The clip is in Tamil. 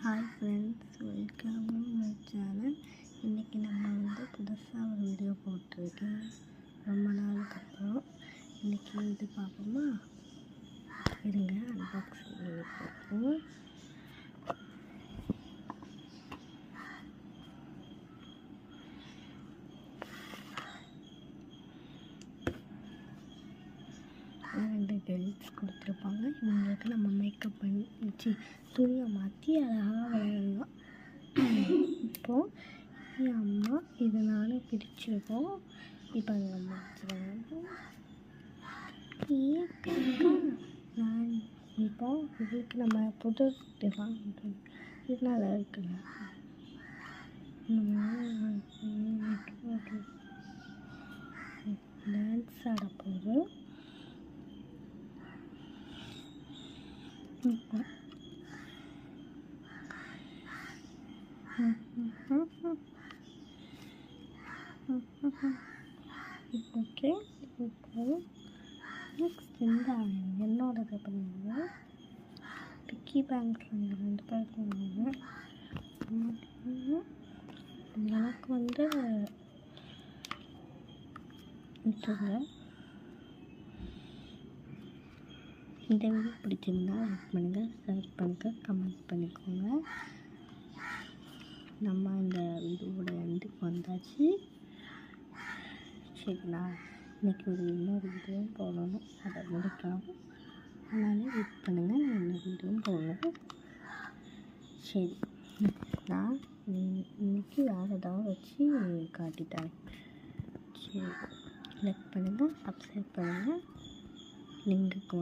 Hi friends, welcome my channel. இன்றைக்கி நம்ம புதுசாக ஒரு வீடியோ போட்டிருக்கேன். ரொம்ப நாளுக்கு அப்புறம் இன்றைக்கி இது பார்ப்போமா? இருங்க, அன்பாக்சிங் பண்ணி பார்ப்போம். ரெண்டு கெல்ஸ் கொடுத்துருப்பாங்க. இவங்களுக்கு நம்ம மேக்கப் பண்ணி துணியை மாற்றி அழகாக விளையாடலாம். இப்போது என் அம்மா இதை நானும் பிடிச்சிருக்கோம். இப்போ அந்த அம்மா நான் இப்போ இதுக்கு நம்ம புது இது நல்லா இருக்குல்ல, டான்ஸ் ஆட போகிறோம். ஓகே, இப்போ நெக்ஸ்ட் என்னோடது பண்ணுங்க. பிக்கி பேங்க்ஸ் ரெண்டு பேர் பண்ணுவாங்க. எனக்கு விட்டுருங்க. இந்த வீடியோ பிடிச்சிருந்தா லைக் பண்ணுங்கள், ஷேர் பண்ணுங்கள், கமெண்ட் பண்ணிக்கோங்க. நம்ம இந்த வீடியோவோட எண்டுக்கு வந்தாச்சு. சரிங்களா? இன்றைக்கி இன்னொரு வீடியோ போடணும், அதை முடிக்கணும். அதனால வெயிட் பண்ணுங்கள், நான் இன்னொரு வீடியோ போடணும். சரி, நான் இன்றைக்கி வேறு ஏதாவது வச்சு காட்டிட்டேன். சரி, லைக் பண்ணுங்கள், சப்ஸ்கிரைப் பண்ணுங்கள், லிங்க்குக்கு